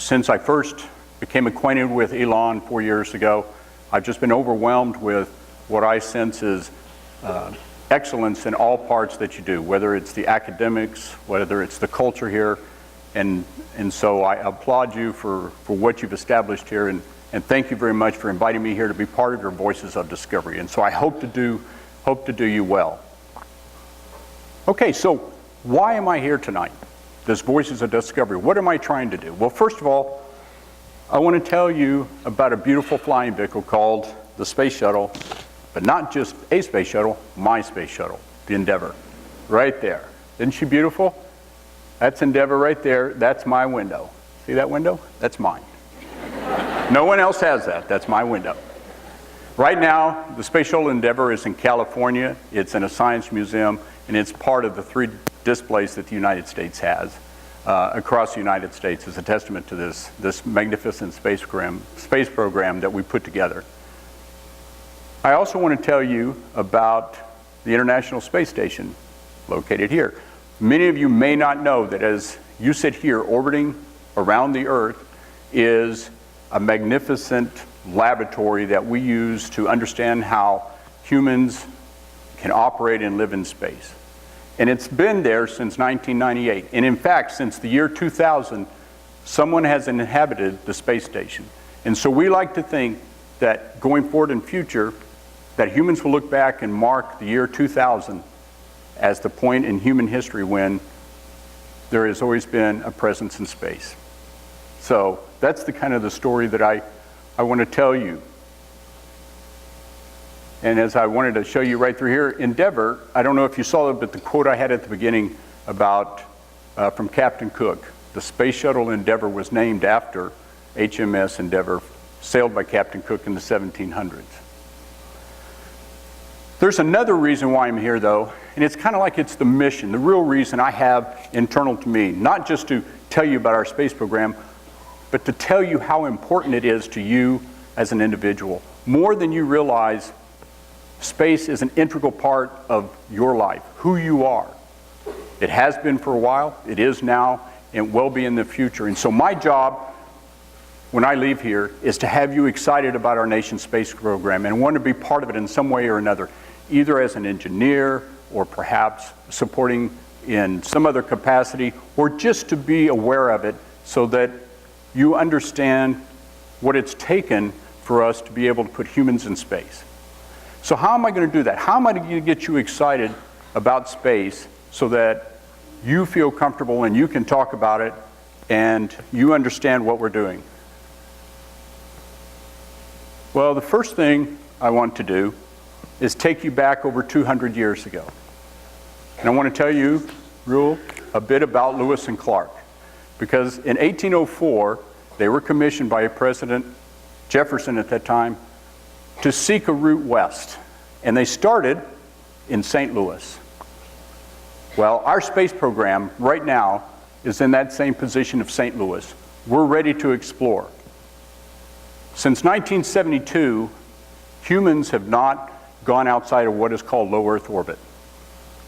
since I first became acquainted with Elon 4 years ago, I've just been overwhelmed with what I sense is excellence in all parts that you do, whether it's the academics, whether it's the culture here. And so I applaud you for what you've established here, and thank you very much for inviting me here to be part of your Voices of Discovery. And so I hope to do you well. Okay, so why am I here tonight? This Voices of Discovery. What am I trying to do? Well, first of all, I want to tell you about a beautiful flying vehicle called the Space Shuttle, but not just a space shuttle, my space shuttle, the Endeavour, right there. Isn't she beautiful? That's Endeavour right there. That's my window. See that window? That's mine. No one else has that. That's my window. Right now, the Space Shuttle Endeavour is in California. It's in a science museum, and it's part of the 3 displays that the United States has across the United States as a testament to this magnificent space program that we put together. I also want to tell you about the International Space Station located here. Many of you may not know that as you sit here orbiting around the Earth is a magnificent laboratory that we use to understand how humans can operate and live in space. And it's been there since 1998. And in fact, since the year 2000, someone has inhabited the space station. And so we like to think that going forward in future, that humans will look back and mark the year 2000 as the point in human history when there has always been a presence in space. So that's the kind of the story that I want to tell you. And as I wanted to show you right through here, Endeavour, I don't know if you saw it, but the quote I had at the beginning about from Captain Cook, the Space Shuttle Endeavour was named after HMS Endeavour, sailed by Captain Cook in the 1700s. There's another reason why I'm here, though, and it's kind of like it's the mission, the real reason I have internal to me, not just to tell you about our space program, but to tell you how important it is to you as an individual. More than you realize, space is an integral part of your life, who you are. It has been for a while, it is now, and will be in the future. And so my job, when I leave here, is to have you excited about our nation's space program and want to be part of it in some way or another, either as an engineer or perhaps supporting in some other capacity, or just to be aware of it so that you understand what it's taken for us to be able to put humans in space. So how am I going to do that? How am I going to get you excited about space so that you feel comfortable and you can talk about it and you understand what we're doing? Well, the first thing I want to do is take you back over 200 years ago. And I want to tell you a bit about Lewis and Clark. Because in 1804, they were commissioned by President Jefferson at that time to seek a route west. And they started in St. Louis. Well, our space program right now is in that same position of St. Louis. We're ready to explore. Since 1972, humans have not gone outside of what is called low Earth orbit.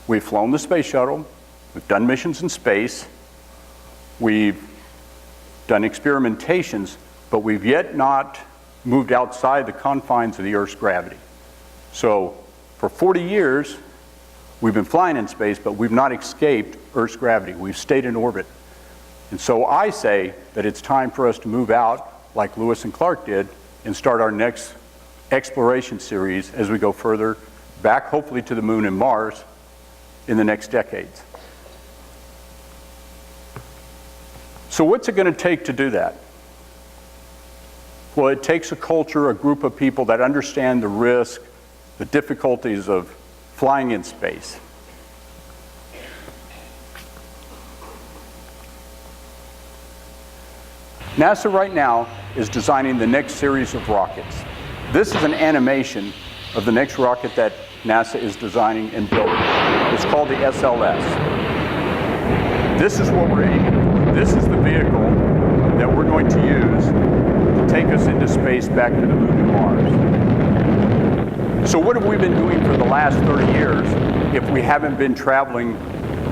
We've flown the space shuttle, we've done missions in space, we've done experimentations, but we've yet not moved outside the confines of the Earth's gravity. So for 40 years, we've been flying in space, but we've not escaped Earth's gravity. We've stayed in orbit. And so I say that it's time for us to move out, like Lewis and Clark did, and start our next exploration series as we go further back, hopefully to the moon and Mars in the next decades. So what's it going to take to do that? Well, it takes a culture, a group of people that understand the risk, the difficulties of flying in space. NASA right now is designing the next series of rockets. This is an animation of the next rocket that NASA is designing and building. It's called the SLS. This is what we're aiming for. This is the vehicle that we're going to use to take us into space back to the moon and Mars. So what have we been doing for the last 30 years if we haven't been traveling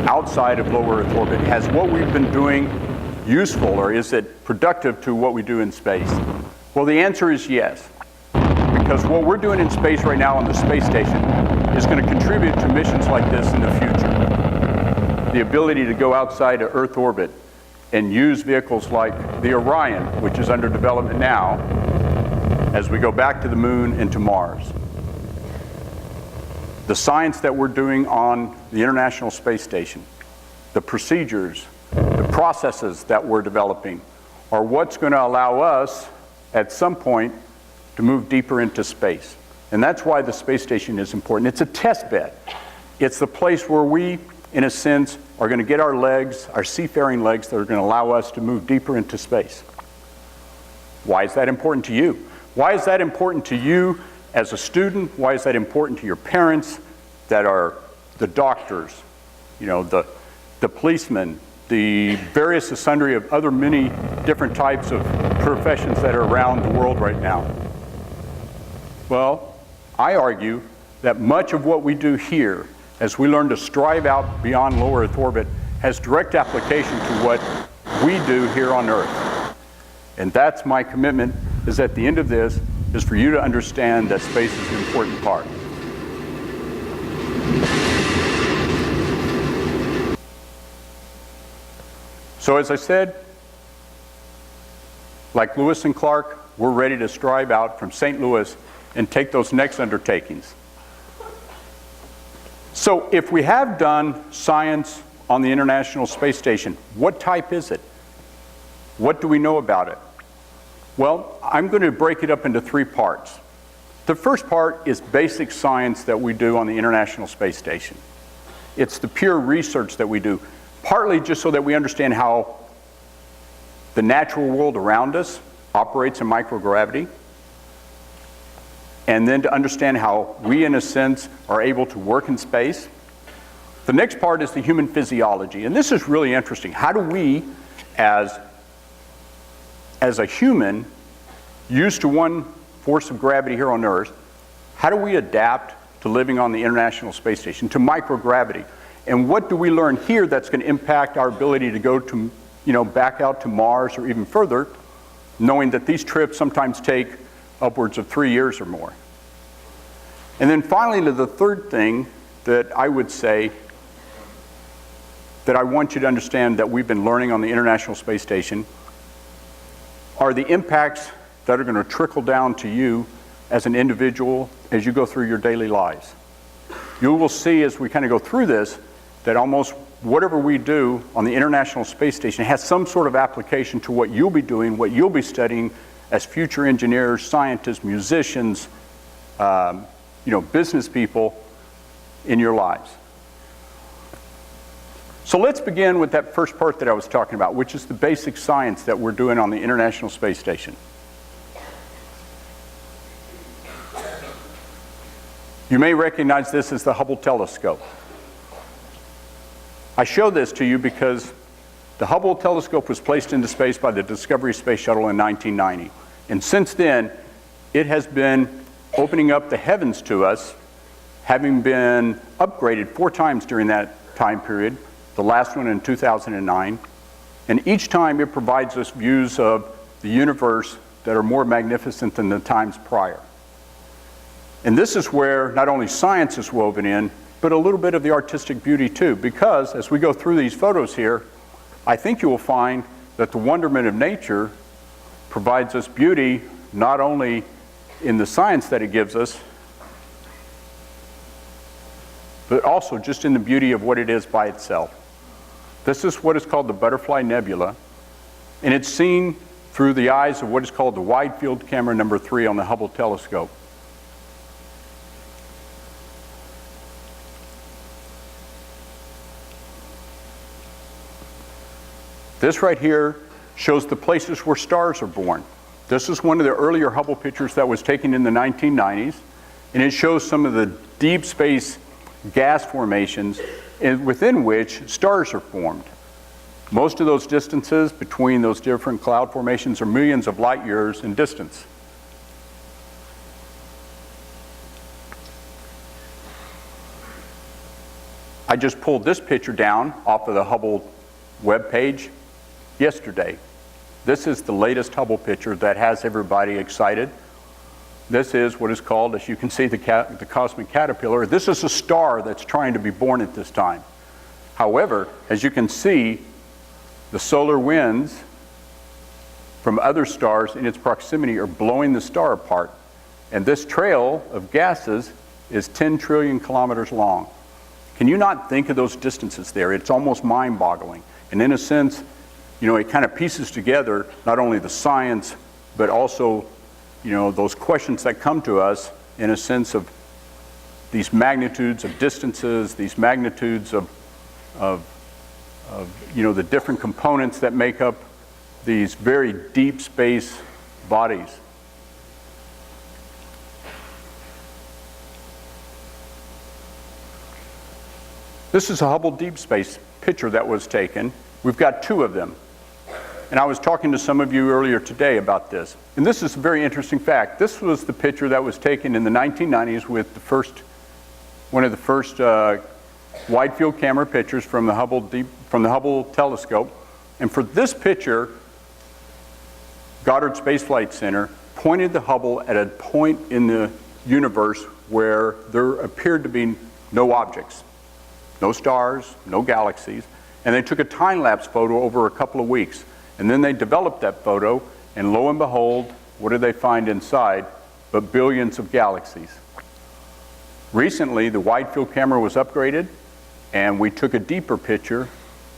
outside of low Earth orbit? Has what we've been doing useful or is it productive to what we do in space? Well, the answer is yes. Because what we're doing in space right now on the space station is going to contribute to missions like this in the future. The ability to go outside of Earth orbit and use vehicles like the Orion, which is under development now, as we go back to the moon and to Mars. The science that we're doing on the International Space Station, the procedures, the processes that we're developing are what's going to allow us at some point to move deeper into space. And that's why the space station is important. It's a test bed. It's the place where we, in a sense, are going to get our legs, our seafaring legs, that are going to allow us to move deeper into space. Why is that important to you? Why is that important to you as a student? Why is that important to your parents that are the doctors, you know, the policemen, the various sundry of other many different types of professions that are around the world right now? Well, I argue that much of what we do here, as we learn to strive out beyond low Earth orbit, has direct application to what we do here on Earth. And that's my commitment, is at the end of this, is for you to understand that space is an important part. So as I said, like Lewis and Clark, we're ready to strive out from St. Louis and take those next undertakings. So if we have done science on the International Space Station, what type is it? What do we know about it? Well, I'm going to break it up into three parts. The first part is basic science that we do on the International Space Station. It's the pure research that we do, partly just so that we understand how the natural world around us operates in microgravity, and then to understand how we, in a sense, are able to work in space. The next part is the human physiology, and this is really interesting. How do we, as a human, used to one force of gravity here on Earth, how do we adapt to living on the International Space Station, to microgravity? And what do we learn here that's going to impact our ability to go to, back out to Mars or even further, knowing that these trips sometimes take upwards of 3 years or more? And then finally, to the third thing that I would say that I want you to understand that we've been learning on the International Space Station are the impacts that are going to trickle down to you as an individual as you go through your daily lives. You will see as we kind of go through this that almost whatever we do on the International Space Station has some sort of application to what you'll be doing, what you'll be studying as future engineers, scientists, musicians, business people in your lives. So let's begin with that first part that I was talking about, which is the basic science that we're doing on the International Space Station. You may recognize this as the Hubble telescope. I show this to you because the Hubble telescope was placed into space by the Discovery Space Shuttle in 1990. And since then, it has been opening up the heavens to us, having been upgraded 4 times during that time period, the last one in 2009. And each time it provides us views of the universe that are more magnificent than the times prior. And this is where not only science is woven in, but a little bit of the artistic beauty too, because as we go through these photos here, I think you will find that the wonderment of nature provides us beauty not only in the science that it gives us, but also just in the beauty of what it is by itself. This is what is called the Butterfly Nebula, and it's seen through the eyes of what is called the Wide Field Camera number 3 on the Hubble telescope. This right here shows the places where stars are born. This is one of the earlier Hubble pictures that was taken in the 1990s, and it shows some of the deep space gas formations within which stars are formed. Most of those distances between those different cloud formations are millions of light years in distance. I just pulled this picture down off of the Hubble web page yesterday. This is the latest Hubble picture that has everybody excited. This is what is called, as you can see, the cosmic caterpillar. This is a star that's trying to be born at this time. However, as you can see, the solar winds from other stars in its proximity are blowing the star apart. And this trail of gases is 10 trillion kilometers long. Can you not think of those distances there? It's almost mind-boggling. And in a sense, it kind of pieces together not only the science, but also, those questions that come to us in a sense of these magnitudes of distances, these magnitudes of the different components that make up these very deep space bodies. This is a Hubble Deep Space picture that was taken. We've got two of them. And I was talking to some of you earlier today about this. And this is a very interesting fact. This was the picture that was taken in the 1990s with one of the first wide field camera pictures from the Hubble telescope. And for this picture, Goddard Space Flight Center pointed the Hubble at a point in the universe where there appeared to be no objects, no stars, no galaxies, and they took a time-lapse photo over a couple of weeks. And then they developed that photo, and lo and behold, what did they find inside but billions of galaxies? Recently, the wide field camera was upgraded, and we took a deeper picture,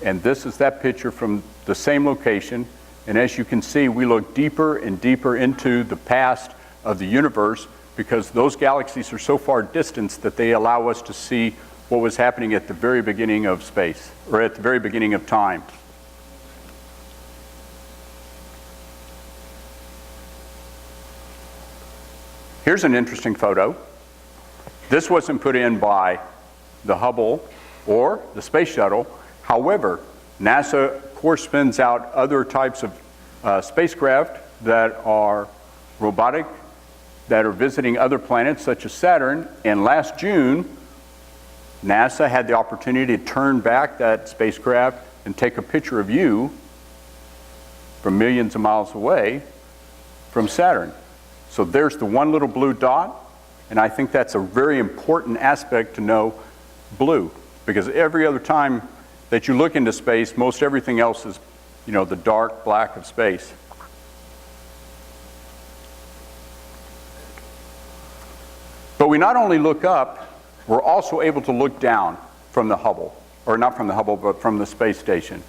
and this is that picture from the same location. And as you can see, we look deeper and deeper into the past of the universe because those galaxies are so far distant that they allow us to see what was happening at the very beginning of space, or at the very beginning of time. Here's an interesting photo. This wasn't put in by the Hubble or the space shuttle. However, NASA, of course, spins out other types of spacecraft that are robotic, that are visiting other planets such as Saturn. And last June, NASA had the opportunity to turn back that spacecraft and take a picture of you from millions of miles away from Saturn. So there's the one little blue dot, and I think that's a very important aspect to know blue, because every other time that you look into space, most everything else is, the dark black of space. But we not only look up, we're also able to look down from the Hubble, or not from the Hubble, but from the space station.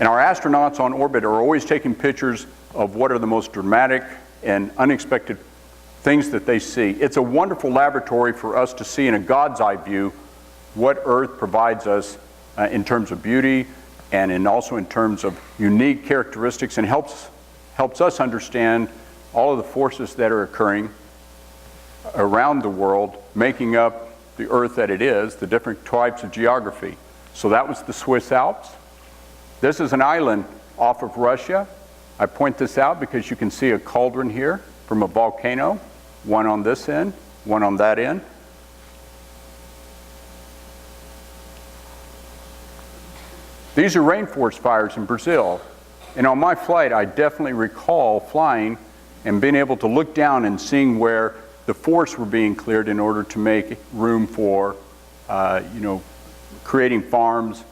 And our astronauts on orbit are always taking pictures of what are the most dramatic and unexpected things that they see. It's a wonderful laboratory for us to see in a God's eye view what Earth provides us in terms of beauty and also in terms of unique characteristics, and helps us understand all of the forces that are occurring around the world, making up the Earth that it is, the different types of geography. So that was the Swiss Alps. This is an island off of Russia. I point this out because you can see a cauldron here from a volcano, one on this end, one on that end. These are rainforest fires in Brazil. And on my flight, I definitely recall flying and being able to look down and seeing where the forests were being cleared in order to make room for, creating farms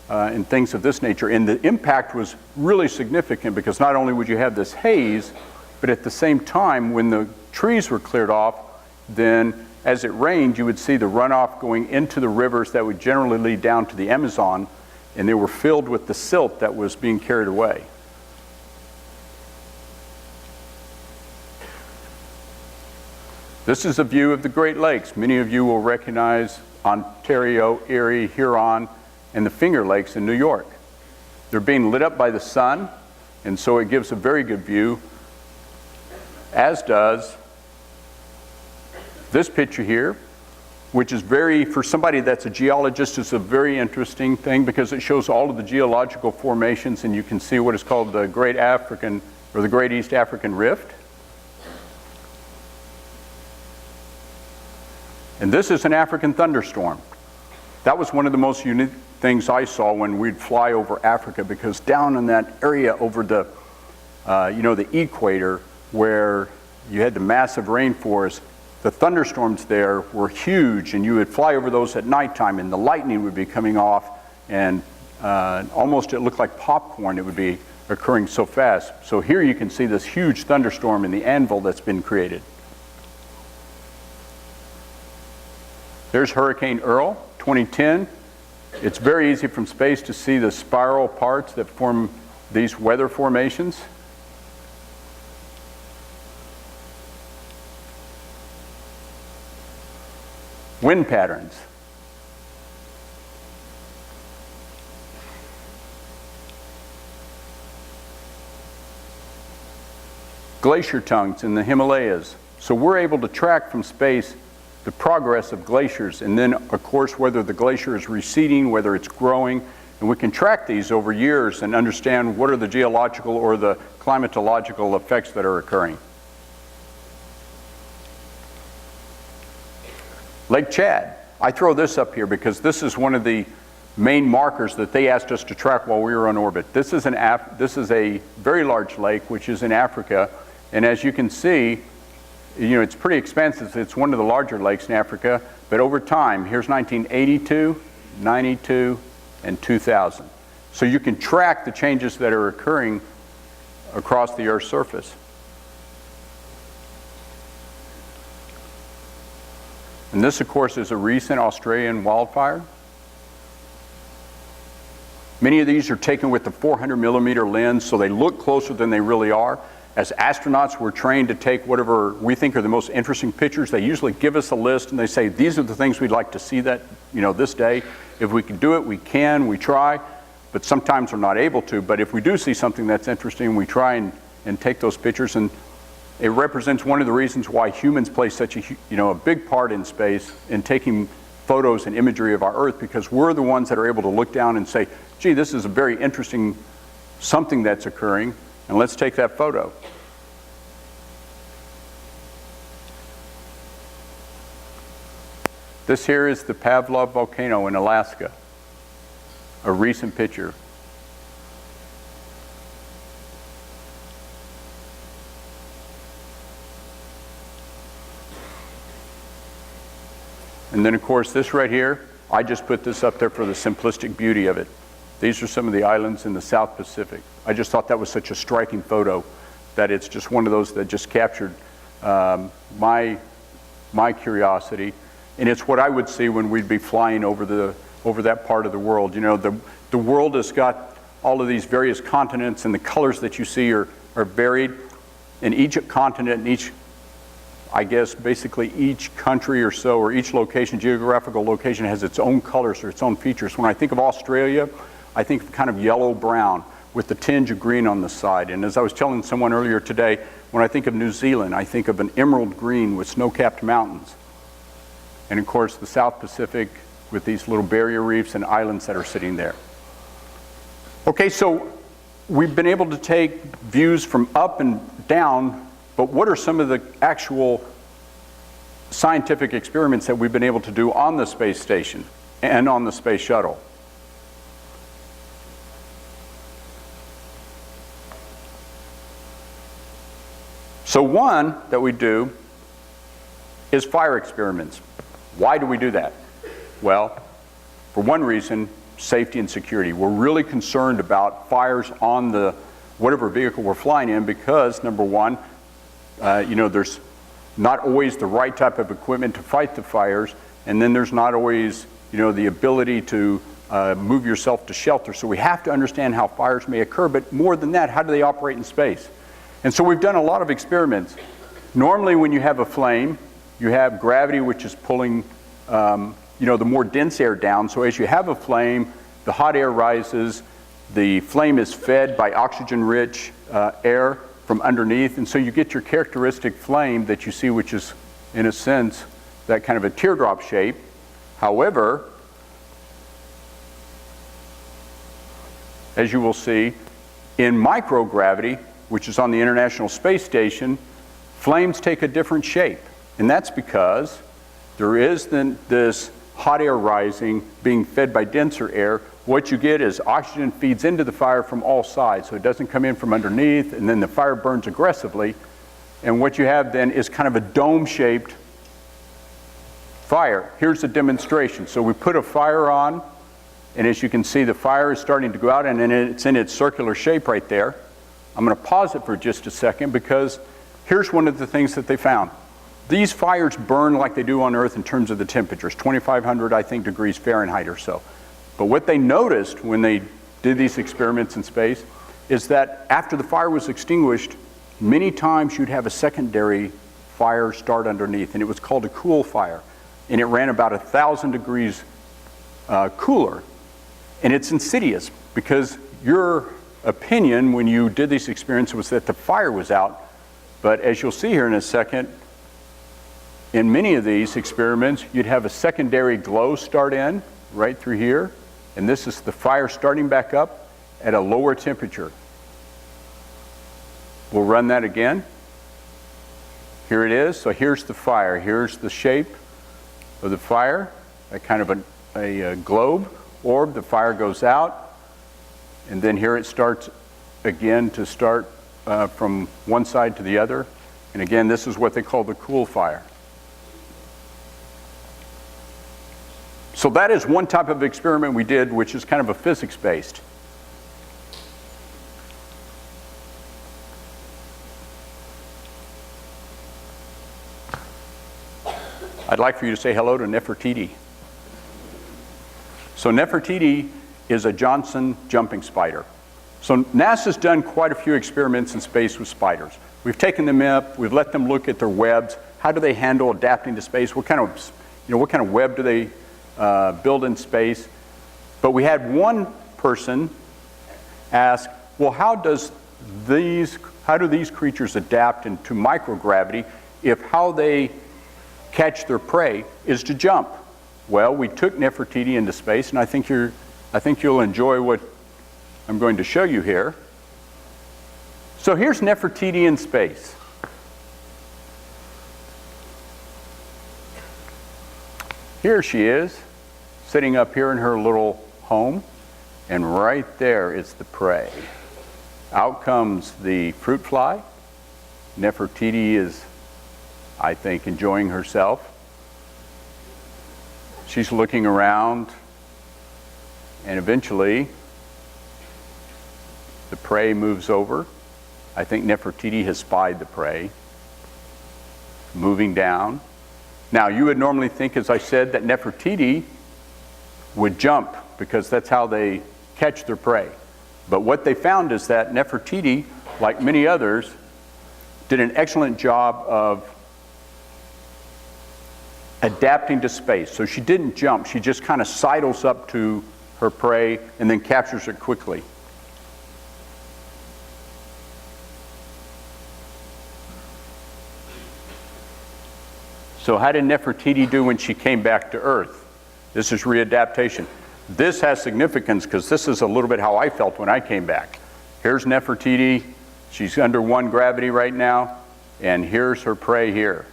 and things of this nature. And the impact was really significant because not only would you have this haze, but at the same time, when the trees were cleared off, then as it rained, you would see the runoff going into the rivers that would generally lead down to the Amazon, and they were filled with the silt that was being carried away. This is a view of the Great Lakes. Many of you will recognize Ontario, Erie, Huron, and the Finger Lakes in New York. They're being lit up by the sun, and so it gives a very good view, as does this picture here, which is for somebody that's a geologist, is a very interesting thing because it shows all of the geological formations, and you can see what is called the Great East African Rift. And this is an African thunderstorm. That was one of the most unique things I saw when we'd fly over Africa, because down in that area over the, the equator, where you had the massive rainforest, the thunderstorms there were huge, and you would fly over those at nighttime, and the lightning would be coming off, and almost it looked like popcorn. It would be occurring so fast. So here you can see this huge thunderstorm and the anvil that's been created. There's Hurricane Earl, 2010. It's very easy from space to see the spiral parts that form these weather formations. Wind patterns. Glacier tongues in the Himalayas. So we're able to track from space the progress of glaciers, and then of course whether the glacier is receding, whether it's growing, and we can track these over years and understand what are the geological or the climatological effects that are occurring. Lake Chad. I throw this up here because this is one of the main markers that they asked us to track while we were on orbit. This is a very large lake which is in Africa, and as you can see, it's pretty expansive. It's one of the larger lakes in Africa, but over time, here's 1982, 92, and 2000. So you can track the changes that are occurring across the Earth's surface. And this, of course, is a recent Australian wildfire. Many of these are taken with the 400 millimeter lens, so they look closer than they really are. As astronauts, we're trained to take whatever we think are the most interesting pictures. They usually give us a list and they say, these are the things we'd like to see that, this day. If we can do it, we can, we try, but sometimes we're not able to. But if we do see something that's interesting, we try and take those pictures. And it represents one of the reasons why humans play such a big part in space in taking photos and imagery of our Earth, because we're the ones that are able to look down and say, gee, this is a very interesting something that's occurring, and let's take that photo. This here is the Pavlov volcano in Alaska, a recent picture. And then, of course, this right here, I just put this up there for the simplistic beauty of it. These are some of the islands in the South Pacific. I just thought that was such a striking photo that it's just one of those that just captured my curiosity. And it's what I would see when we'd be flying over that part of the world. The world has got all of these various continents, and the colors that you see are varied. And each continent and basically each country or so, or each location, geographical location, has its own colors or its own features. When I think of Australia, I think of kind of yellow-brown with the tinge of green on the side. And as I was telling someone earlier today, when I think of New Zealand, I think of an emerald green with snow-capped mountains. And of course, the South Pacific with these little barrier reefs and islands that are sitting there. Okay, so we've been able to take views from up and down, but what are some of the actual scientific experiments that we've been able to do on the space station and on the space shuttle? So one that we do is fire experiments. Why do we do that? Well, for one reason, safety and security. We're really concerned about fires on the whatever vehicle we're flying in because, number one, there's not always the right type of equipment to fight the fires, and then there's not always, the ability to move yourself to shelter. So we have to understand how fires may occur, but more than that, how do they operate in space? And so we've done a lot of experiments. Normally when you have a flame, you have gravity which is pulling the more dense air down. So as you have a flame, the hot air rises, the flame is fed by oxygen-rich air from underneath, and so you get your characteristic flame that you see, which is, in a sense, that kind of a teardrop shape. However, as you will see, in microgravity, which is on the International Space Station, flames take a different shape. And that's because there is then this hot air rising, being fed by denser air, what you get is oxygen feeds into the fire from all sides, so it doesn't come in from underneath, and then the fire burns aggressively. And what you have then is kind of a dome-shaped fire. Here's a demonstration. So we put a fire on, and as you can see, the fire is starting to go out, and then it's in its circular shape right there. I'm going to pause it for just a second, because here's one of the things that they found. These fires burn like they do on Earth in terms of the temperatures, 2,500, I think, degrees Fahrenheit or so. But what they noticed when they did these experiments in space is that after the fire was extinguished, many times you'd have a secondary fire start underneath, and it was called a cool fire. And it ran about 1,000 degrees cooler. And it's insidious, because your opinion when you did these experiments was that the fire was out. But as you'll see here in a second, in many of these experiments, you'd have a secondary glow start in right through here. And this is the fire starting back up at a lower temperature. We'll run that again. Here it is. So here's the fire. Here's the shape of the fire, a kind of a globe orb. The fire goes out, and then here it starts again to start from one side to the other. And again, this is what they call the cool fire. So that is one type of experiment we did, which is kind of a physics-based. I'd like for you to say hello to Nefertiti. So Nefertiti is a Johnson jumping spider. So NASA's done quite a few experiments in space with spiders. We've taken them up, we've let them look at their webs. How do they handle adapting to space? What kind of web do they build in space? But we had one person ask, well, how do these creatures adapt into microgravity if how they catch their prey is to jump? Well, we took Nefertiti into space, and I think you'll enjoy what I'm going to show you here. So here's Nefertiti in space. Here she is, sitting up here in her little home, and right there is the prey. Out comes the fruit fly. Nefertiti is, I think, enjoying herself. She's looking around, and eventually the prey moves over. I think Nefertiti has spied the prey, moving down. Now, you would normally think, as I said, that Nefertiti would jump, because that's how they catch their prey. But what they found is that Nefertiti, like many others, did an excellent job of adapting to space. So she didn't jump, she just kind of sidles up to her prey and then captures it quickly. So how did Nefertiti do when she came back to Earth? This is readaptation. This has significance because this is a little bit how I felt when I came back. Here's Nefertiti. She's under 1 gravity right now, and here's her prey here.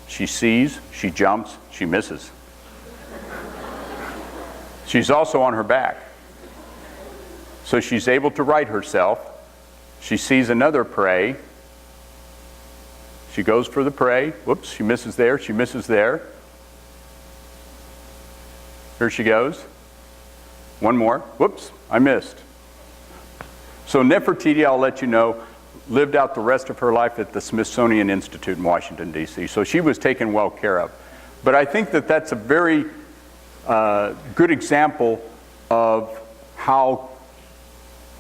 She sees, she jumps, she misses. She's also on her back. So she's able to right herself. She sees another prey. She goes for the prey. Whoops, she misses there, she misses there. Here she goes. One more. Whoops, I missed. So Nefertiti, I'll let you know, lived out the rest of her life at the Smithsonian Institute in Washington, D.C. So she was taken well care of. But I think that that's a very good example of how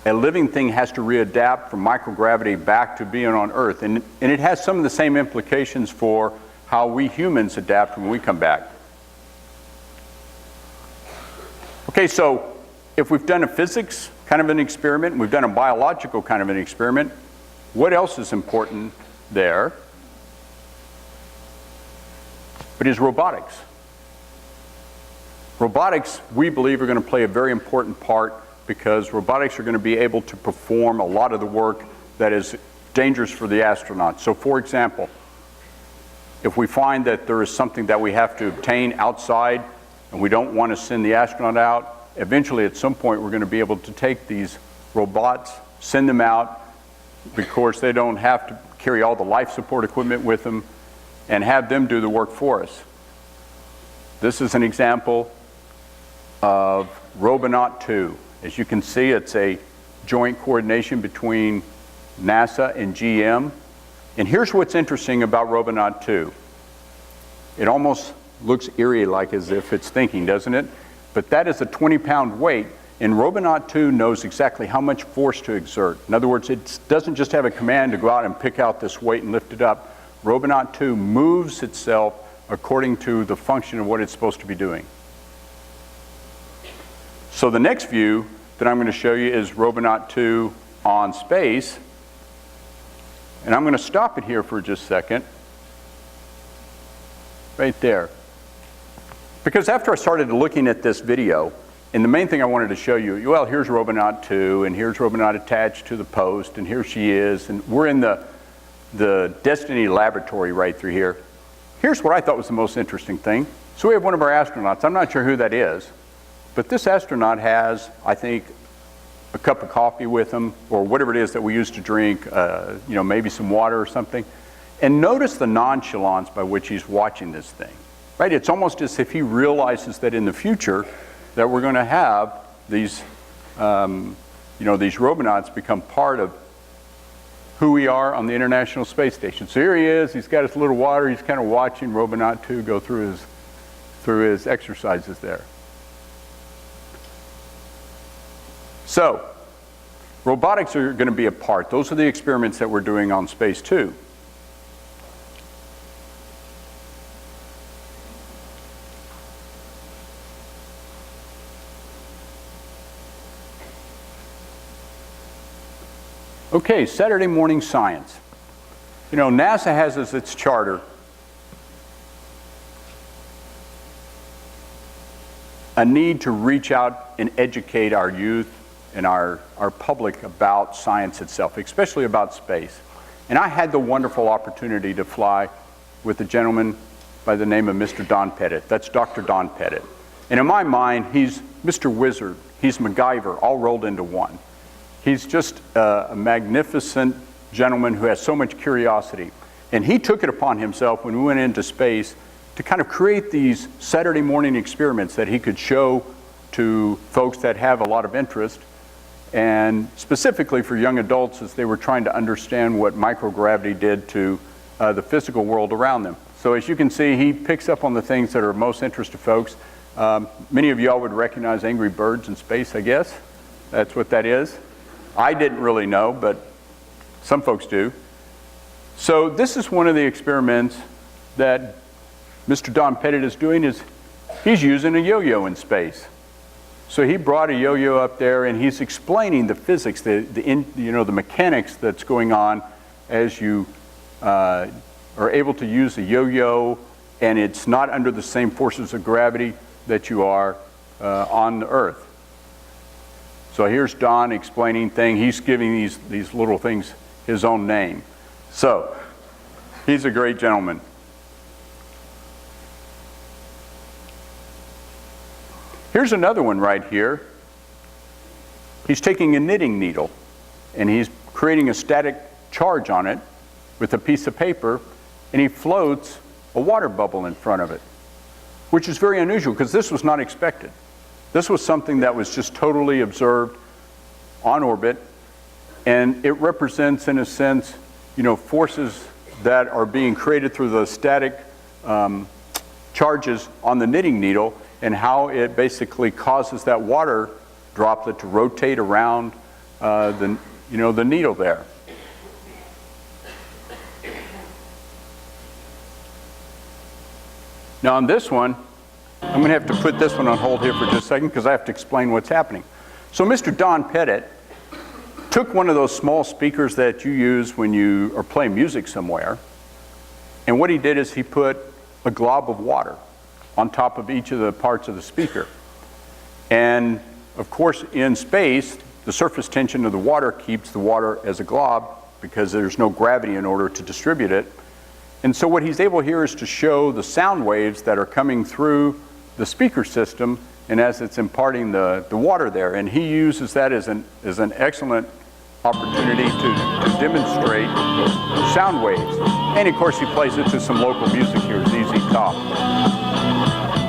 a living thing has to readapt from microgravity back to being on Earth. And it has some of the same implications for how we humans adapt when we come back. Okay, so if we've done a physics kind of an experiment, we've done a biological kind of an experiment, what else is important there? But is robotics. Robotics, we believe, are going to play a very important part, because robotics are going to be able to perform a lot of the work that is dangerous for the astronauts. So for example, If we find that there is something that we have to obtain outside and we don't want to send the astronaut out, eventually at some point we're going to be able to take these robots, send them out, because they don't have to carry all the life support equipment with them, and have them do the work for us. This is an example of Robonaut 2. As you can see, it's a joint coordination between NASA and GM. And here's what's interesting about Robonaut 2. It almost looks eerie, like as if it's thinking, doesn't it? But that is a 20-pound weight, and Robonaut 2 knows exactly how much force to exert. In other words, it doesn't just have a command to go out and pick out this weight and lift it up. Robonaut 2 moves itself according to the function of what it's supposed to be doing. So the next view that I'm going to show you is Robonaut 2 on space. And I'm going to stop it here for just a second. Right there. Because after I started looking at this video, and the main thing I wanted to show you, well, here's Robonaut 2, and here's Robonaut attached to the post, and here she is, and we're in the Destiny laboratory right through here. Here's what I thought was the most interesting thing. So we have one of our astronauts. I'm not sure who that is, but this astronaut has, I think, a cup of coffee with him, or whatever it is that we use to drink, maybe some water or something. And notice the nonchalance by which he's watching this thing. Right? It's almost as if he realizes that in the future that we're going to have these, these Robonauts become part of who we are on the International Space Station. So here he is. He's got his little water. He's kind of watching Robonaut 2 go through his exercises there. So, robotics are going to be a part. Those are the experiments that we're doing on space too. Okay, Saturday morning science. You know, NASA has as its charter a need to reach out and educate our youth and our public about science itself, especially about space. And I had the wonderful opportunity to fly with a gentleman by the name of Mr. Don Pettit. That's Dr. Don Pettit. And in my mind, he's Mr. Wizard. He's MacGyver, all rolled into one. He's just a magnificent gentleman who has so much curiosity. And he took it upon himself when we went into space to kind of create these Saturday morning experiments that he could show to folks that have a lot of interest, and specifically for young adults as they were trying to understand what microgravity did to the physical world around them. So as you can see, he picks up on the things that are of most interest to folks. Many of y'all would recognize Angry Birds in space, I guess. That's what that is. I didn't really know, but some folks do. So this is one of the experiments that Mr. Don Pettit is doing. Is he's using a yo-yo in space. So he brought a yo-yo up there, and he's explaining the physics, the mechanics that's going on as you are able to use a yo-yo, and it's not under the same forces of gravity that you are on the Earth. So here's Don explaining things. He's giving these little things his own name. So he's a great gentleman. Here's another one right here. He's taking a knitting needle and he's creating a static charge on it with a piece of paper, and he floats a water bubble in front of it, which is very unusual because this was not expected. This was something that was just totally observed on orbit, and it represents, in a sense, forces that are being created through the static charges on the knitting needle, and how it basically causes that water droplet to rotate around the needle there. Now on this one, I'm going to have to put this one on hold here for just a second because I have to explain what's happening. So Mr. Don Pettit took one of those small speakers that you use when you are playing music somewhere, and what he did is he put a glob of water on top of each of the parts of the speaker. And of course in space, the surface tension of the water keeps the water as a glob because there's no gravity in order to distribute it. And so what he's able here is to show the sound waves that are coming through the speaker system, and as it's imparting the water there. And he uses that as an excellent opportunity to demonstrate sound waves. And of course he plays it to some local music here, ZZ Top.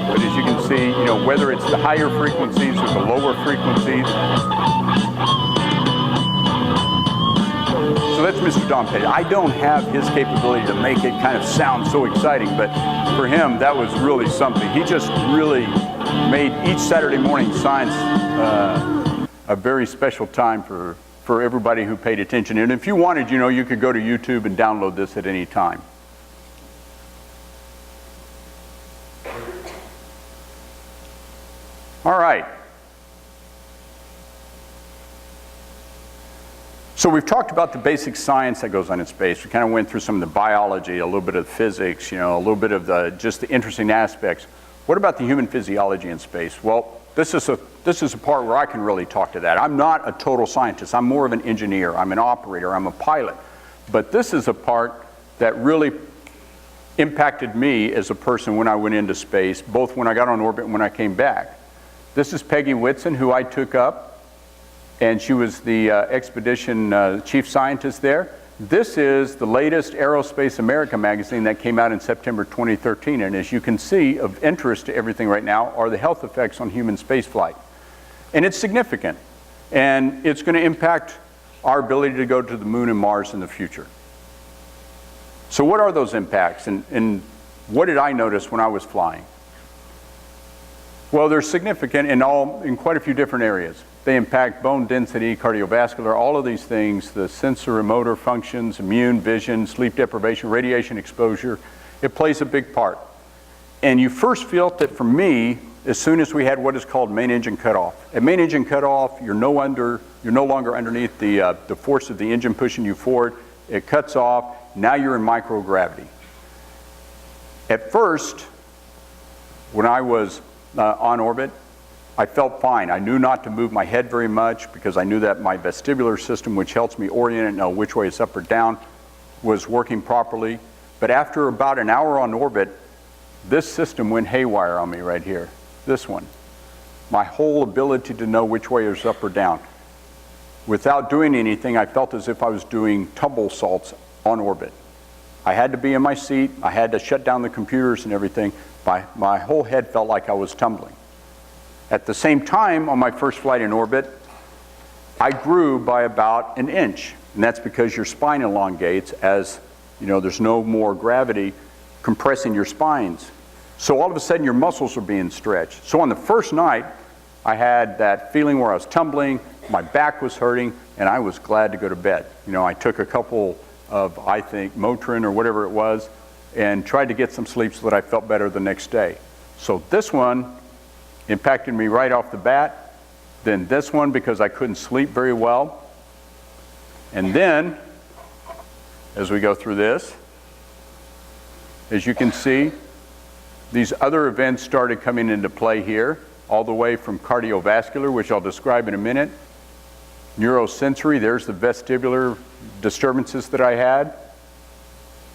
But as you can see, whether it's the higher frequencies or the lower frequencies. So that's Mr. Don Petty. I don't have his capability to make it kind of sound so exciting, but for him, that was really something. He just really made each Saturday morning science a very special time for everybody who paid attention. And if you wanted, you could go to YouTube and download this at any time. All right. So we've talked about the basic science that goes on in space. We kind of went through some of the biology, a little bit of physics, a little bit of just the interesting aspects. What about the human physiology in space? Well, this is a part where I can really talk to that. I'm not a total scientist. I'm more of an engineer. I'm an operator. I'm a pilot. But this is a part that really impacted me as a person when I went into space, both when I got on orbit and when I came back. This is Peggy Whitson, who I took up, and she was the expedition chief scientist there. This is the latest Aerospace America magazine that came out in September 2013, and as you can see, of interest to everything right now are the health effects on human spaceflight. And it's significant, and it's going to impact our ability to go to the moon and Mars in the future. So what are those impacts, and what did I notice when I was flying? Well, they're significant in quite a few different areas. They impact bone density, cardiovascular, all of these things, the sensory motor functions, immune, vision, sleep deprivation, radiation exposure. It plays a big part. And you first felt it for me as soon as we had what is called main engine cutoff. At main engine cutoff, you're no longer underneath the force of the engine pushing you forward. It cuts off. Now you're in microgravity. At first, when I was on orbit, I felt fine. I knew not to move my head very much because I knew that my vestibular system, which helps me orient and know which way is up or down, was working properly. But after about an hour on orbit, this system went haywire on me right here, this one. My whole ability to know which way is up or down. Without doing anything, I felt as if I was doing tumble salts on orbit. I had to be in my seat. I had to shut down the computers and everything. My whole head felt like I was tumbling. At the same time, on my first flight in orbit, I grew by about an inch. And that's because your spine elongates as, there's no more gravity compressing your spines. So all of a sudden, your muscles are being stretched. So on the first night, I had that feeling where I was tumbling, my back was hurting, and I was glad to go to bed. I took a couple of, I think, Motrin or whatever it was, and tried to get some sleep so that I felt better the next day. So this one impacted me right off the bat, then this one because I couldn't sleep very well, and then as we go through this, as you can see, these other events started coming into play here, all the way from cardiovascular, which I'll describe in a minute, neurosensory, there's the vestibular disturbances that I had.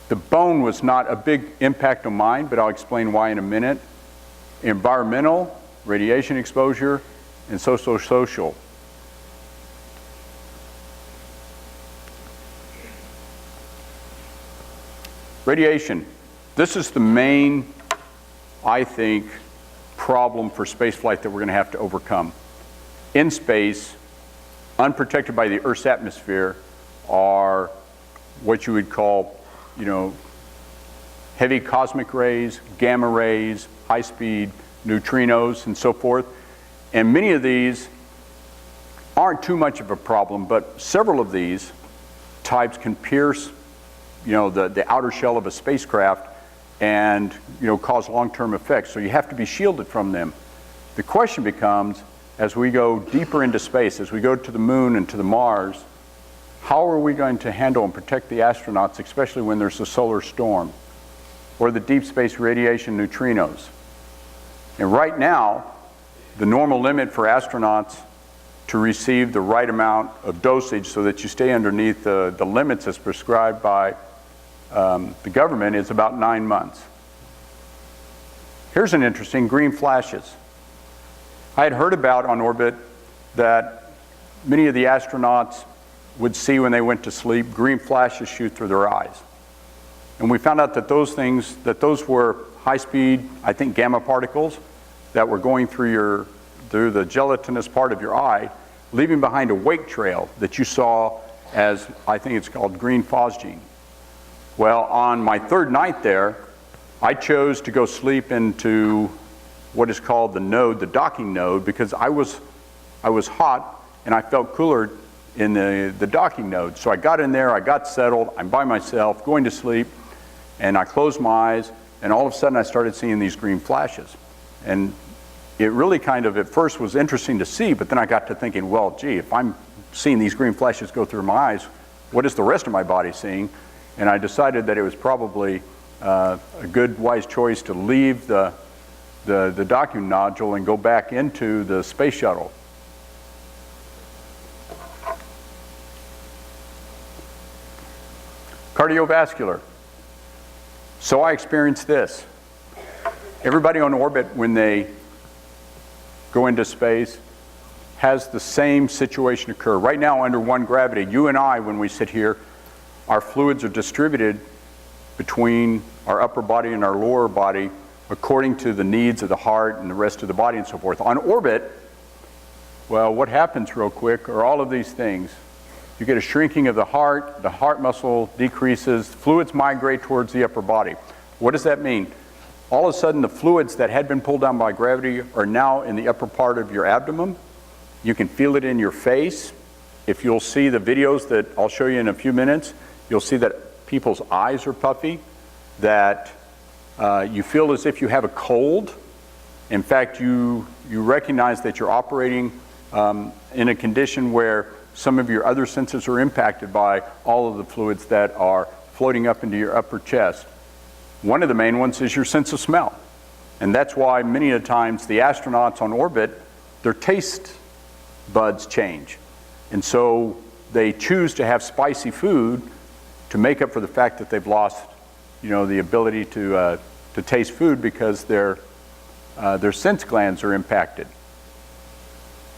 The bone was not a big impact on mine, but I'll explain why in a minute. Environmental, radiation exposure, and social. Radiation. This is the main, I think, problem for spaceflight that we're going to have to overcome. In space, unprotected by the Earth's atmosphere, are what you would call, heavy cosmic rays, gamma rays, high-speed neutrinos, and so forth. And many of these aren't too much of a problem, but several of these types can pierce, the outer shell of a spacecraft and, cause long-term effects. So you have to be shielded from them. The question becomes, as we go deeper into space, as we go to the moon and to the Mars, how are we going to handle and protect the astronauts, especially when there's a solar storm or the deep space radiation neutrinos? And right now, the normal limit for astronauts to receive the right amount of dosage so that you stay underneath the limits as prescribed by the government is about 9 months. Here's an interesting, green flashes. I had heard about on orbit that many of the astronauts would see when they went to sleep green flashes shoot through their eyes. And we found out that those were high-speed, I think, gamma particles that were going through the gelatinous part of your eye, leaving behind a wake trail that you saw as, I think it's called green phosgene. Well, on my third night there, I chose to go sleep into what is called the node, the docking node, because I was hot and I felt cooler in the docking node. So I got in there, I got settled, I'm by myself, going to sleep, and I closed my eyes, and all of a sudden I started seeing these green flashes. And it really kind of at first was interesting to see, but then I got to thinking, well, gee, if I'm seeing these green flashes go through my eyes, what is the rest of my body seeing? And I decided that it was probably a good, wise choice to leave the docking nodule and go back into the space shuttle. Cardiovascular. So I experienced this. Everybody on orbit, when they go into space, has the same situation occur. Right now, under one gravity, you and I, when we sit here, our fluids are distributed between our upper body and our lower body according to the needs of the heart and the rest of the body and so forth. On orbit, well, what happens real quick are all of these things. You get a shrinking of the heart muscle decreases, fluids migrate towards the upper body. What does that mean? All of a sudden, the fluids that had been pulled down by gravity are now in the upper part of your abdomen. You can feel it in your face. If you'll see the videos that I'll show you in a few minutes, you'll see that people's eyes are puffy, that you feel as if you have a cold. In fact, you recognize that you're operating in a condition where some of your other senses are impacted by all of the fluids that are floating up into your upper chest. One of the main ones is your sense of smell. And that's why many of the times the astronauts on orbit, their taste buds change. And so they choose to have spicy food to make up for the fact that they've lost, the ability to taste food because their sense glands are impacted.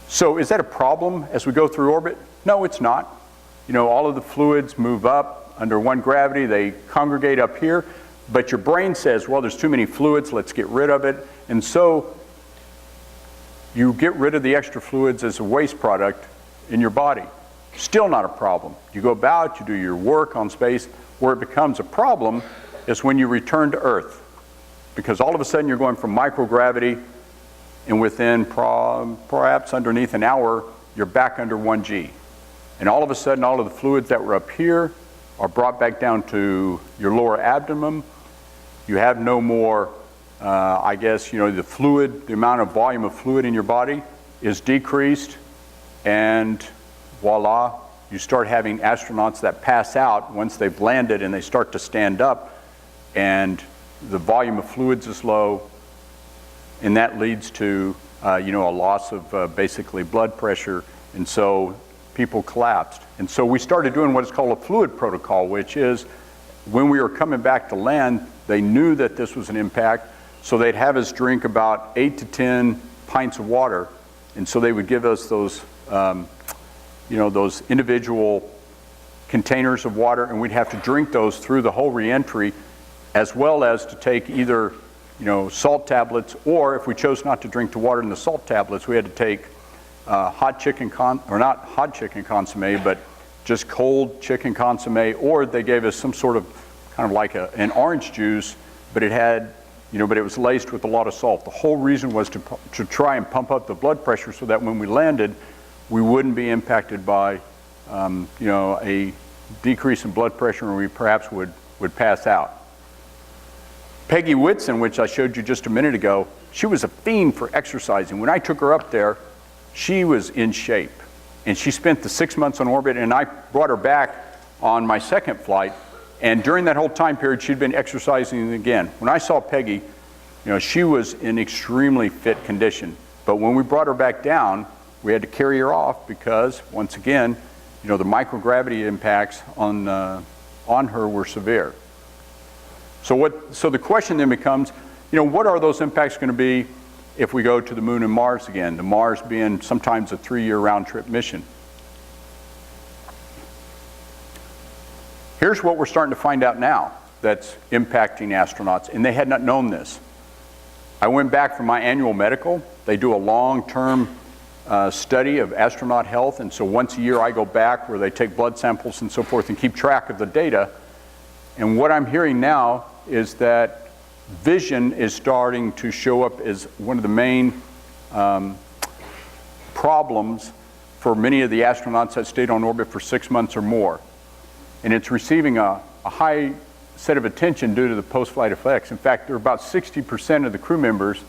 So is that a problem as we go through orbit? No, it's not. All of the fluids move up under one gravity, they congregate up here, but your brain says, well, there's too many fluids, let's get rid of it. And so you get rid of the extra fluids as a waste product in your body. Still not a problem. You go about, you do your work on space. Where it becomes a problem is when you return to Earth. Because all of a sudden you're going from microgravity, and within perhaps underneath an hour, you're back under 1G. And all of a sudden, all of the fluids that were up here are brought back down to your lower abdomen. You have no more, the fluid, the amount of volume of fluid in your body is decreased, and voila, you start having astronauts that pass out once they've landed and they start to stand up, and the volume of fluids is low, and that leads to a loss of basically blood pressure, and so people collapsed. And so we started doing what is called a fluid protocol, which is when we were coming back to land, they knew that this was an impact, so they'd have us drink about 8 to 10 pints of water, and so they would give us those those individual containers of water, and we'd have to drink those through the whole reentry, as well as to take either salt tablets, or if we chose not to drink the water in the salt tablets, we had to take not hot chicken consomme, but just cold chicken consomme, or they gave us some sort of kind of like an orange juice, but it had, but it was laced with a lot of salt. The whole reason was to try and pump up the blood pressure so that when we landed, we wouldn't be impacted by, a decrease in blood pressure, and we perhaps would pass out. Peggy Whitson, which I showed you just a minute ago, she was a fiend for exercising. When I took her up there, she was in shape. And she spent the 6 months on orbit, and I brought her back on my second flight. And during that whole time period, she'd been exercising again. When I saw Peggy, she was in extremely fit condition. But when we brought her back down, we had to carry her off because, once again, the microgravity impacts on her were severe. So the question then becomes, what are those impacts going to be if we go to the moon and Mars again, the Mars being sometimes a 3-year round-trip mission? Here's what we're starting to find out now that's impacting astronauts, and they had not known this. I went back for my annual medical. They do a long-term study of astronaut health, and so once a year I go back where they take blood samples and so forth and keep track of the data. And what I'm hearing now is that vision is starting to show up as one of the main problems for many of the astronauts that stayed on orbit for 6 months or more. And it's receiving a high set of attention due to the post-flight effects. In fact, there are about 60% of the crew members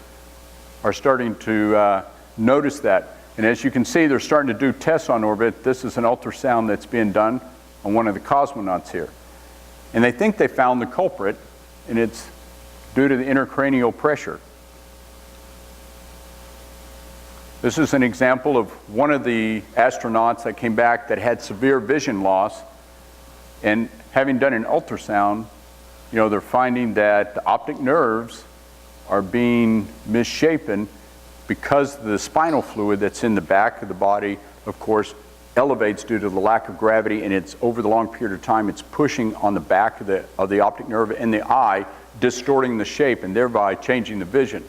are starting to notice that. And as you can see, they're starting to do tests on orbit. This is an ultrasound that's being done on one of the cosmonauts here. And they think they found the culprit, and it's due to the intracranial pressure. This is an example of one of the astronauts that came back that had severe vision loss, and having done an ultrasound, they're finding that the optic nerves are being misshapen because the spinal fluid that's in the back of the body, of course, elevates due to the lack of gravity, and it's over the long period of time, it's pushing on the back of the optic nerve in the eye, distorting the shape and thereby changing the vision.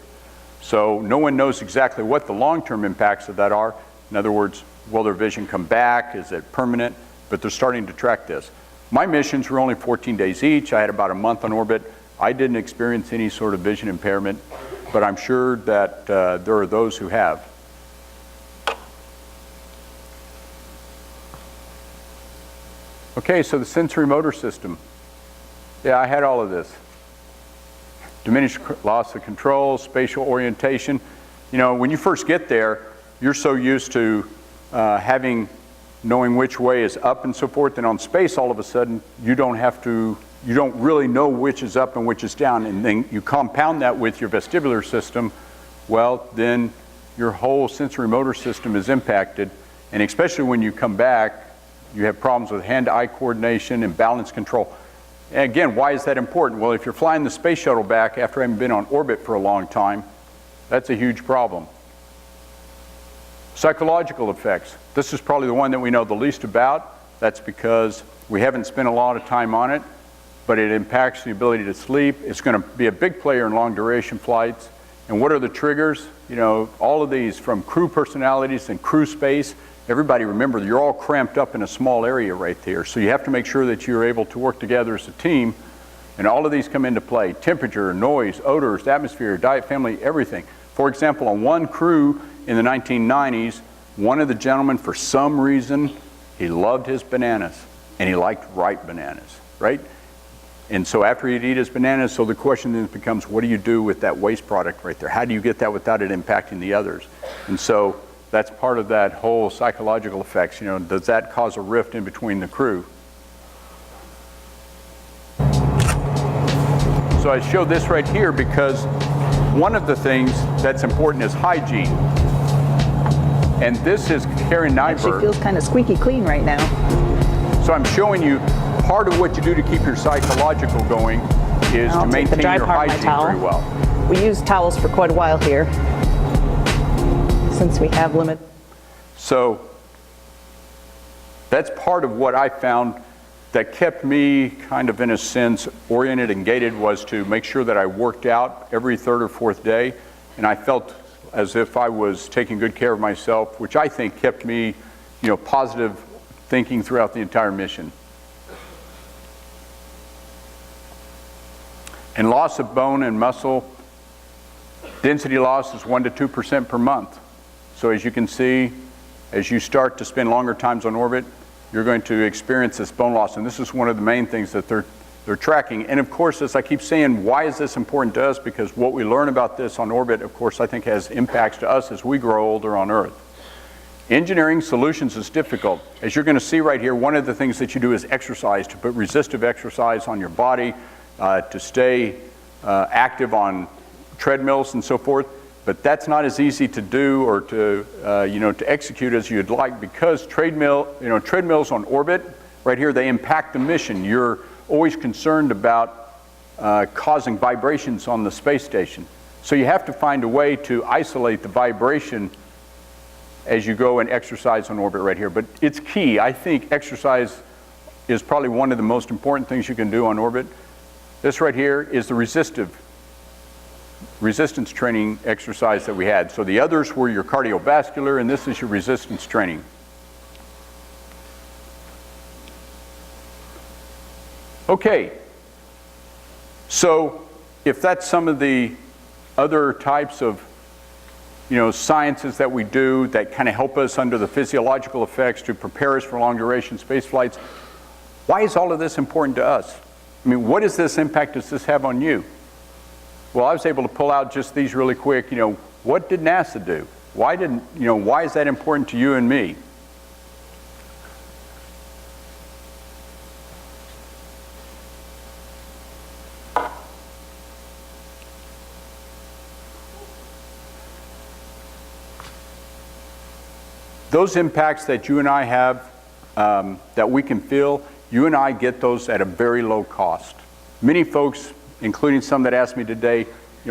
So no one knows exactly what the long-term impacts of that are. In other words, will their vision come back? Is it permanent? But they're starting to track this. My missions were only 14 days each. I had about a month on orbit. I didn't experience any sort of vision impairment, but I'm sure that there are those who have. Okay, so the sensory motor system. Yeah, I had all of this. Diminished loss of control, spatial orientation. When you first get there, you're so used to knowing which way is up and so forth, and on space all of a sudden you don't really know which is up and which is down, and then you compound that with your vestibular system, well, then your whole sensory motor system is impacted, and especially when you come back, you have problems with hand-eye coordination and balance control. And again, why is that important? Well, if you're flying the space shuttle back after having been on orbit for a long time, that's a huge problem. Psychological effects. This is probably the one that we know the least about. That's because we haven't spent a lot of time on it, but it impacts the ability to sleep. It's going to be a big player in long duration flights. And what are the triggers? All of these, from crew personalities and crew space. Everybody remember, you're all cramped up in a small area right there. So you have to make sure that you're able to work together as a team. And all of these come into play. Temperature, noise, odors, atmosphere, diet, family, everything. For example, on one crew in the 1990s, one of the gentlemen, for some reason, he loved his bananas. And he liked ripe bananas, right? And so after he'd eat his bananas, so the question then becomes, what do you do with that waste product right there? How do you get that without it impacting the others? And so that's part of that whole psychological effects. Does that cause a rift in between the crew? So I showed this right here because one of the things that's important is hygiene. And this is Karen Nyberg. She feels kind of squeaky clean right now. So I'm showing you part of what you do to keep your psychological going is to maintain your hygiene very well. We use towels for quite a while here, since we have limited. So that's part of what I found that kept me kind of, in a sense, oriented and gated, was to make sure that I worked out every third or fourth day, and I felt as if I was taking good care of myself, which I think kept me, positive thinking throughout the entire mission. And loss of bone and muscle density loss is 1% to 2% per month. So as you can see, as you start to spend longer times on orbit, you're going to experience this bone loss. And this is one of the main things that they're tracking. And of course, as I keep saying, why is this important to us? Because what we learn about this on orbit, of course, I think has impacts to us as we grow older on Earth. Engineering solutions is difficult. As you're going to see right here, one of the things that you do is exercise, to put resistive exercise on your body, to stay active on treadmills and so forth. But that's not as easy to do or to execute as you'd like, because treadmills on orbit, right here, they impact the mission. You're always concerned about causing vibrations on the space station. So you have to find a way to isolate the vibration as you go and exercise on orbit right here. But it's key. I think exercise is probably one of the most important things you can do on orbit. This right here is the resistance training exercise that we had. So the others were your cardiovascular, and this is your resistance training. Okay, so if that's some of the other types of sciences that we do that kind of help us under the physiological effects to prepare us for long duration space flights, why is all of this important to us? I mean, what is this impact does this have on you? Well, I was able to pull out just these really quick. What did NASA do? Why is that important to you and me? Those impacts that you and I have, that we can feel, you and I get those at a very low cost. Many folks, including some that asked me today,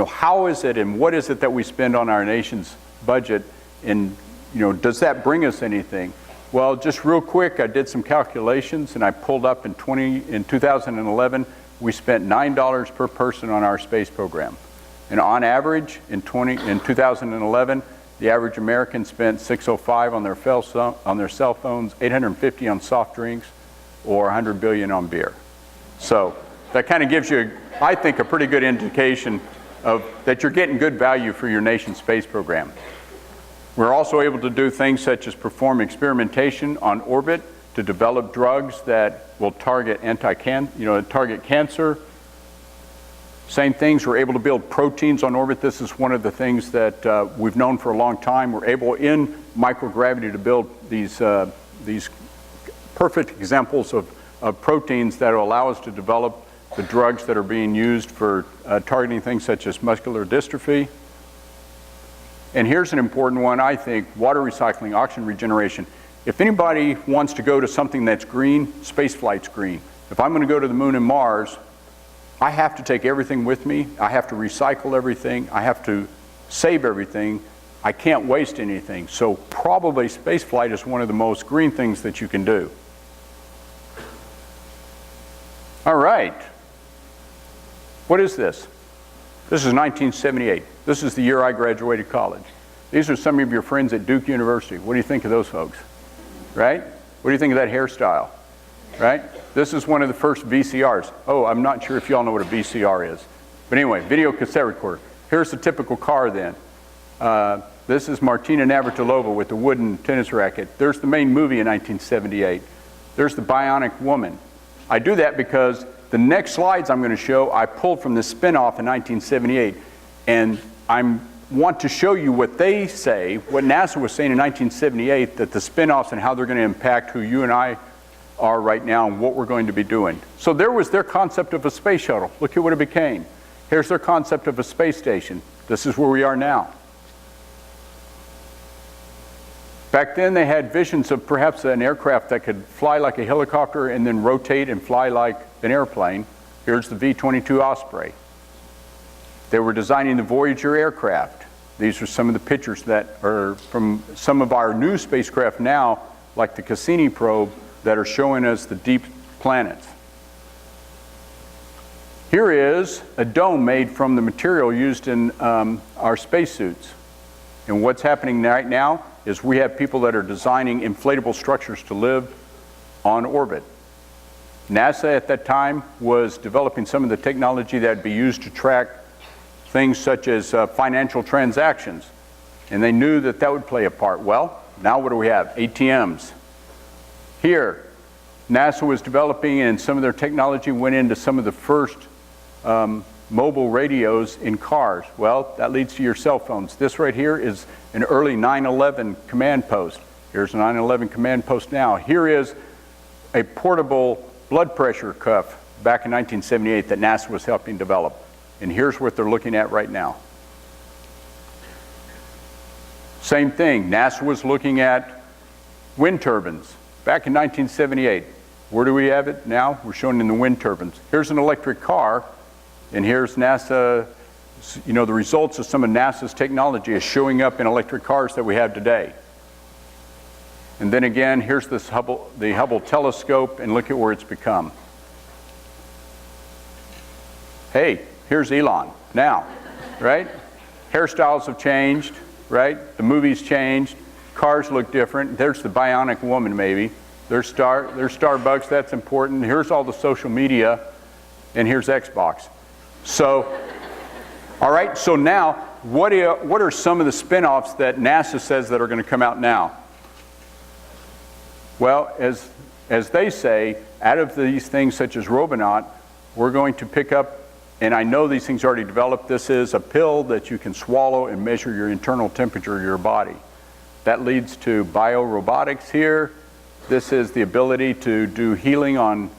how is it and what is it that we spend on our nation's budget, and does that bring us anything? Well, just real quick, I did some calculations and I pulled up in 2011, we spent $9 per person on our space program. And on average, in 2011, the average American spent $605 on their cell phones, $850 on soft drinks, or $100 billion on beer. So that kind of gives you, I think, a pretty good indication of that you're getting good value for your nation's space program. We're also able to do things such as perform experimentation on orbit to develop drugs that will target target cancer. Same things, we're able to build proteins on orbit. This is one of the things that we've known for a long time. We're able in microgravity to build these perfect examples of proteins that will allow us to develop the drugs that are being used for targeting things such as muscular dystrophy. And here's an important one, I think, water recycling, oxygen regeneration. If anybody wants to go to something that's green, space flight's green. If I'm going to go to the moon and Mars, I have to take everything with me. I have to recycle everything. I have to save everything. I can't waste anything. So probably space flight is one of the most green things that you can do. All right. What is this? This is 1978. This is the year I graduated college. These are some of your friends at Duke University. What do you think of those folks? Right? What do you think of that hairstyle? Right? This is one of the first VCRs. Oh, I'm not sure if y'all know what a VCR is. But anyway, video cassette recorder. Here's the typical car then. This is Martina Navratilova with the wooden tennis racket. There's the main movie in 1978. There's the Bionic Woman. I do that because the next slides I'm going to show, I pulled from the spin-off in 1978. And I want to show you what they say, what NASA was saying in 1978, that the spin-offs and how they're going to impact who you and I are right now and what we're going to be doing. So there was their concept of a space shuttle. Look at what it became. Here's their concept of a space station. This is where we are now. Back then they had visions of perhaps an aircraft that could fly like a helicopter and then rotate and fly like an airplane. Here's the V-22 Osprey. They were designing the Voyager aircraft. These are some of the pictures that are from some of our new spacecraft now, like the Cassini probe, that are showing us the deep planets. Here is a dome made from the material used in our spacesuits. And what's happening right now is we have people that are designing inflatable structures to live on orbit. NASA at that time was developing some of the technology that would be used to track things such as financial transactions. And they knew that that would play a part. Well, now what do we have? ATMs. Here, NASA was developing, and some of their technology went into some of the first mobile radios in cars. Well, that leads to your cell phones. This right here is an early 9/11 command post. Here's a 9/11 command post now. Here is a portable blood pressure cuff back in 1978 that NASA was helping develop. And here's what they're looking at right now. Same thing, NASA was looking at wind turbines back in 1978. Where do we have it now? We're showing in the wind turbines. Here's an electric car And here's NASA, you know, the results of some of NASA's technology is showing up in electric cars that we have today. And then again, here's the Hubble telescope, and look at where it's become. Hey, here's Elon now, right? Hairstyles have changed, right? The movies changed. Cars look different. There's the bionic woman, maybe. There's Starbucks, that's important. Here's all the social media, and here's Xbox. So, all right, so now, what are some of the spin-offs that NASA says that are going to come out now? Well, as they say, out of these things such as Robonaut, we're going to pick up, and I know these things are already developed, this is a pill that you can swallow and measure your internal temperature of your body. That leads to biorobotics here. This is the ability to do healing on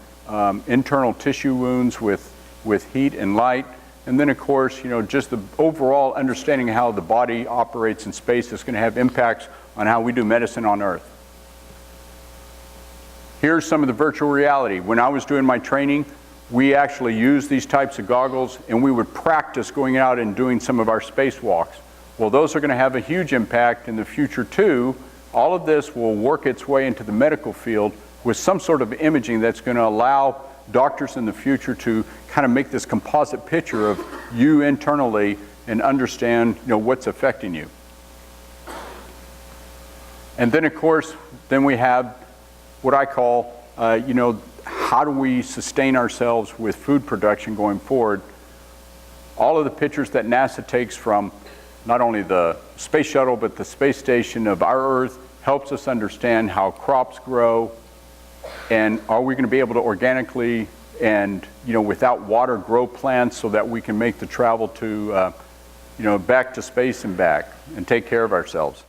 internal tissue wounds with heat and light. And then, of course, you know, just the overall understanding of how the body operates in space is going to have impacts on how we do medicine on Earth. Here's some of the virtual reality. When I was doing my training, we actually used these types of goggles, and we would practice going out and doing some of our spacewalks. Well, those are going to have a huge impact in the future, too. All of this will work its way into the medical field with some sort of imaging that's going to allow doctors in the future to kind of make this composite picture of you internally and understand, you know, what's affecting you. And then, of course, then we have what I call, you know, how do we sustain ourselves with food production going forward? All of the pictures that NASA takes from not only the space shuttle, but the space station of our Earth helps us understand how crops grow, and are we going to be able to organically and, you know, without water grow plants so that we can make the travel to, you know, back to space and back and take care of ourselves.